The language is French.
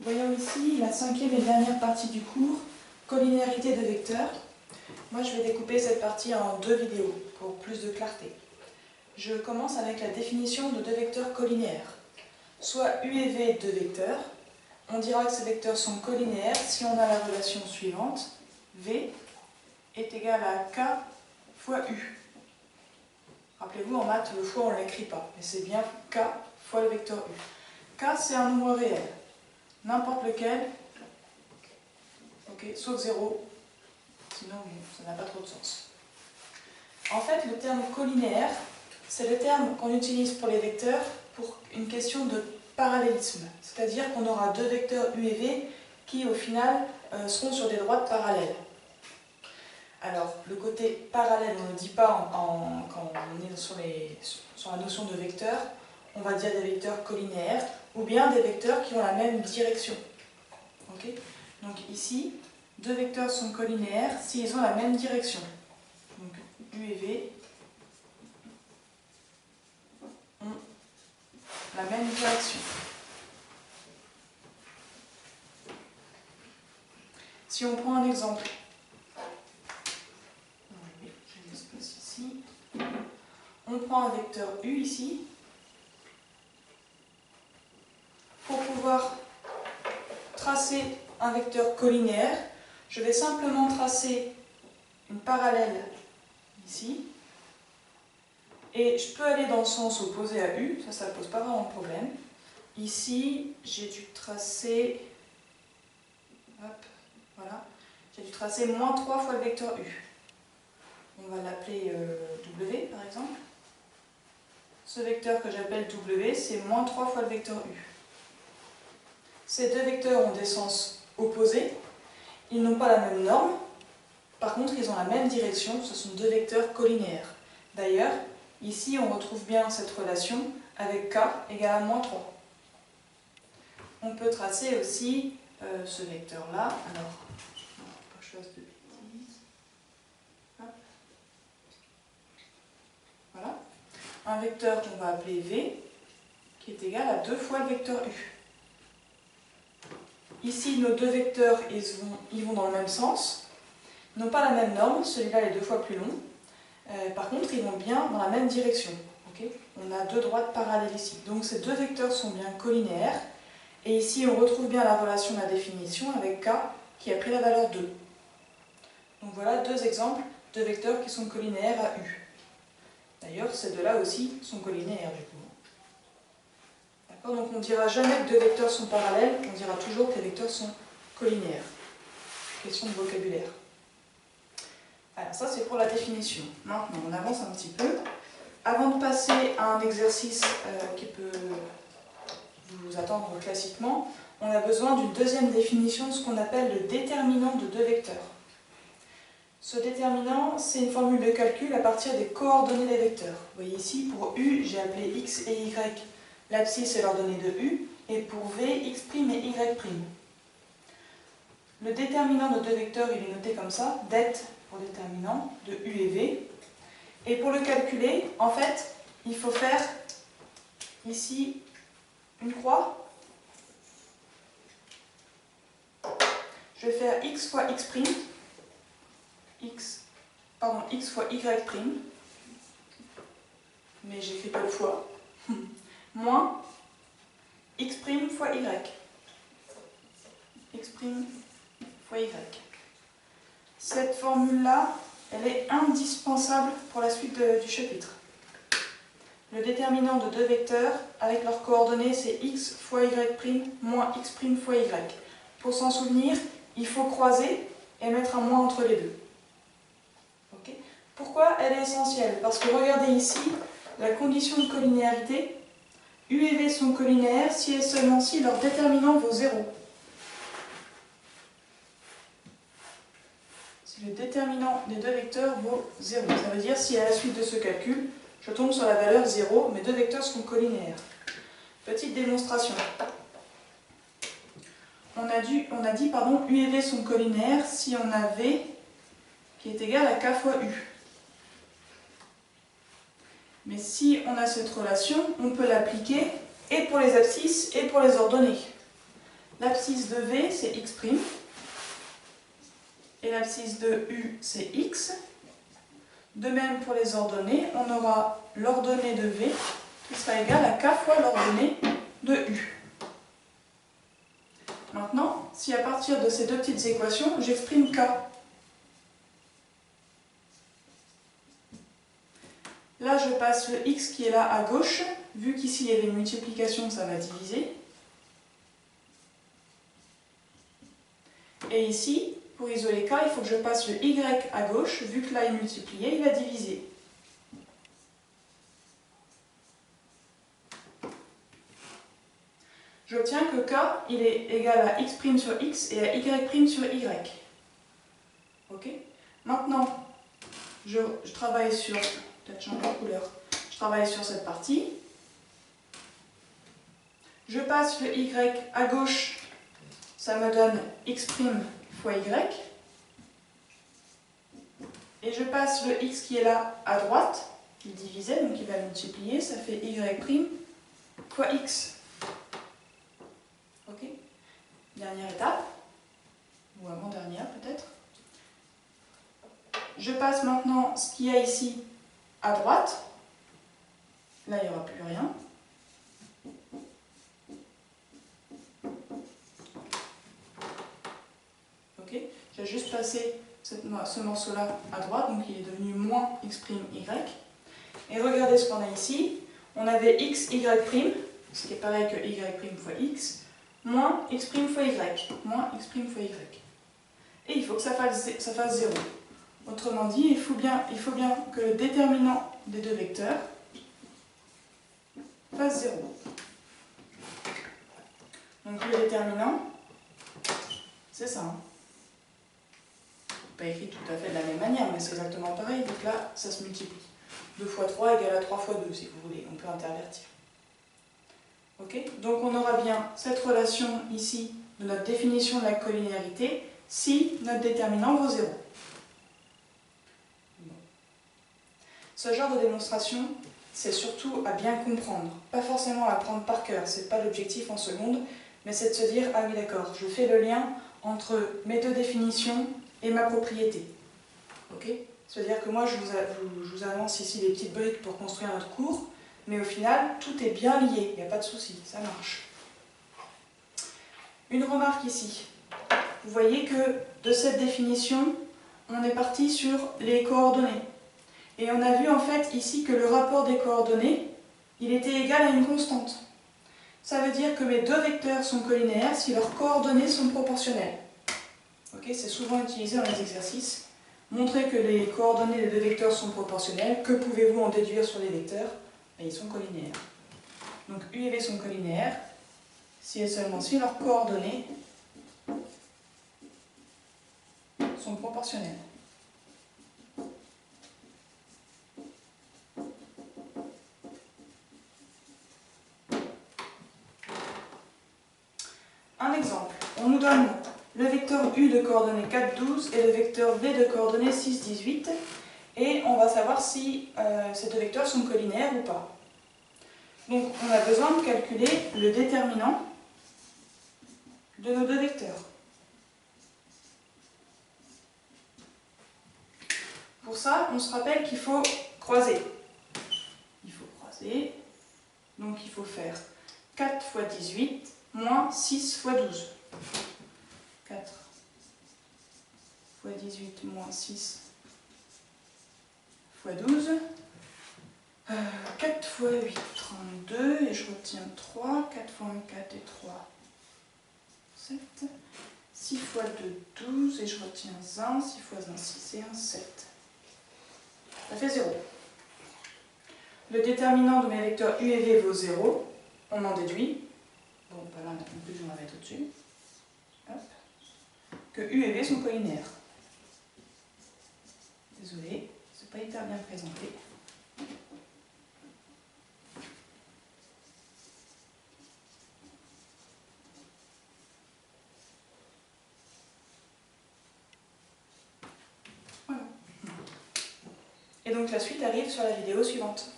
Voyons ici la cinquième et dernière partie du cours, collinéarité de vecteurs. Moi je vais découper cette partie en deux vidéos pour plus de clarté. Je commence avec la définition de deux vecteurs collinéaires. Soit U et V deux vecteurs, on dira que ces vecteurs sont collinéaires si on a la relation suivante, V est égal à K fois U. Rappelez-vous, en maths, le fois on ne l'écrit pas, mais c'est bien K fois le vecteur U. K c'est un nombre réel. N'importe lequel, sauf 0, sinon ça n'a pas trop de sens. En fait, le terme collinéaire, c'est le terme qu'on utilise pour les vecteurs pour une question de parallélisme. C'est-à-dire qu'on aura deux vecteurs U et V qui, au final, seront sur des droites parallèles. Alors, le côté parallèle, on ne le dit pas quand on est sur la notion de vecteur. On va dire des vecteurs collinéaires ou bien des vecteurs qui ont la même direction. Okay. Donc ici, deux vecteurs sont collinéaires s'ils ont la même direction. Donc U et V ont la même direction. Si on prend un exemple, je l'espace ici, on prend un vecteur U ici, pour pouvoir tracer un vecteur collinéaire, je vais simplement tracer une parallèle ici, et je peux aller dans le sens opposé à U, ça ne pose pas vraiment de problème. Ici, j'ai dû tracer, voilà, j'ai dû tracer moins 3 fois le vecteur U. On va l'appeler W par exemple. Ce vecteur que j'appelle W, c'est moins 3 fois le vecteur U. Ces deux vecteurs ont des sens opposés, ils n'ont pas la même norme, par contre ils ont la même direction, ce sont deux vecteurs collinéaires. D'ailleurs, ici on retrouve bien cette relation avec K égale à moins 3. On peut tracer aussi ce vecteur-là, alors, pas que je fasse de bêtises. Hop. Voilà, un vecteur qu'on va appeler V, qui est égal à 2 fois le vecteur U. Ici, nos deux vecteurs, ils vont dans le même sens. Ils n'ont pas la même norme, celui-là est 2 fois plus long. Par contre, ils vont bien dans la même direction. Okay, on a deux droites parallèles ici. Donc ces deux vecteurs sont bien collinéaires. Et ici, on retrouve bien la relation de la définition avec K qui a pris la valeur 2. Donc voilà deux exemples de vecteurs qui sont collinéaires à U. D'ailleurs, ces deux-là aussi sont collinéaires du coup. Donc on ne dira jamais que deux vecteurs sont parallèles, on dira toujours que les vecteurs sont collinéaires. Question de vocabulaire. Alors ça c'est pour la définition. Maintenant on avance un petit peu. Avant de passer à un exercice qui peut vous attendre classiquement, on a besoin d'une deuxième définition de ce qu'on appelle le déterminant de deux vecteurs. Ce déterminant, c'est une formule de calcul à partir des coordonnées des vecteurs. Vous voyez ici, pour U, j'ai appelé X et Y. L'abscisse est l'ordonnée de U, et pour V, X' et Y'. Le déterminant de deux vecteurs, il est noté comme ça, det pour déterminant de U et V. Et pour le calculer, en fait, il faut faire ici une croix. Je vais faire X fois X', X fois Y', mais j'écris pas le fois, moins X' fois Y. X' fois Y. Cette formule-là, elle est indispensable pour la suite du chapitre. Le déterminant de deux vecteurs, avec leurs coordonnées, c'est X fois Y' moins X' fois Y. Pour s'en souvenir, il faut croiser et mettre un moins entre les deux. Okay. Pourquoi elle est essentielle? Parce que regardez ici, la condition de collinéarité, U et V sont collinéaires si et seulement si leur déterminant vaut 0. Si le déterminant des deux vecteurs vaut 0. Ça veut dire si à la suite de ce calcul, je tombe sur la valeur 0, mes deux vecteurs sont collinéaires. Petite démonstration. On a dit, U et V sont collinéaires si on a V qui est égal à K fois U. Mais si on a cette relation, on peut l'appliquer et pour les abscisses et pour les ordonnées. l'abscisse de V, c'est x', et l'abscisse de U, c'est x. De même pour les ordonnées, on aura l'ordonnée de V qui sera égale à k fois l'ordonnée de U. Maintenant, si à partir de ces deux petites équations, j'exprime k, là je passe le x qui est là à gauche, vu qu'ici il y avait une multiplication, ça va diviser. Et ici, pour isoler k, il faut que je passe le y à gauche, vu que là est multiplié, il va diviser. J'obtiens que k, il est égal à x' sur x et à y' sur y. Ok? Maintenant, je travaille sur... Peut-être changer de couleur. Je travaille sur cette partie. Je passe le y à gauche, ça me donne x' fois y. Et je passe le x qui est là à droite, il divisait, donc il va multiplier, ça fait y' fois x. Ok? Dernière étape, ou avant-dernière peut-être. Je passe maintenant ce qu'il y a ici à droite. Là, il n'y aura plus rien. Ok? J'ai juste passé ce morceau-là à droite, donc il est devenu moins x', y. Et regardez ce qu'on a ici. On avait x, y', ce qui est pareil que y' fois x, moins x' fois y, moins x' fois y. Et il faut que ça fasse 0. Autrement dit, il faut bien que le déterminant des deux vecteurs fasse 0. Donc le déterminant, c'est ça. Hein. Pas écrit tout à fait de la même manière, mais c'est exactement pareil. Donc là, ça se multiplie. 2 fois 3 égale à 3 fois 2, si vous voulez. On peut intervertir. Ok? Donc on aura bien cette relation ici de notre définition de la collinéarité si notre déterminant vaut 0. Ce genre de démonstration, c'est surtout à bien comprendre. Pas forcément à apprendre par cœur, c'est pas l'objectif en seconde, mais c'est de se dire, ah oui d'accord, je fais le lien entre mes deux définitions et ma propriété. Ok? C'est-à-dire que moi je vous avance ici des petites briques pour construire notre cours, mais au final, tout est bien lié, il n'y a pas de souci, ça marche. Une remarque ici. Vous voyez que de cette définition, on est parti sur les coordonnées. Et on a vu en fait ici que le rapport des coordonnées, il était égal à une constante. Ça veut dire que mes deux vecteurs sont collinéaires si leurs coordonnées sont proportionnelles. Okay, c'est souvent utilisé dans les exercices. Montrer que les coordonnées des deux vecteurs sont proportionnelles. Que pouvez-vous en déduire sur les vecteurs? Ils sont collinéaires. Donc U et V sont collinéaires si et seulement si leurs coordonnées sont proportionnelles. Un exemple. On nous donne le vecteur U de coordonnées 4, 12 et le vecteur V de coordonnées 6, 18. Et on va savoir si ces deux vecteurs sont collinéaires ou pas. Donc on a besoin de calculer le déterminant de nos deux vecteurs. Pour ça, on se rappelle qu'il faut croiser. Il faut croiser. Donc il faut faire 4 fois 18 moins 6 fois 12. 4 fois 18 moins 6 fois 12. 4 fois 8, 32, et je retiens 3. 4 fois 1, 4 et 3, 7. 6 fois 2, 12, et je retiens 1. 6 fois 1, 6 et 1, 7. Ça fait 0. Le déterminant de mes vecteurs U et V vaut 0. On en déduit. Bon, pas là, la conclusion, on va mettre au-dessus. Que U et V sont collinéaires. Désolé, c'est pas hyper bien présenté. Voilà. Et donc la suite arrive sur la vidéo suivante.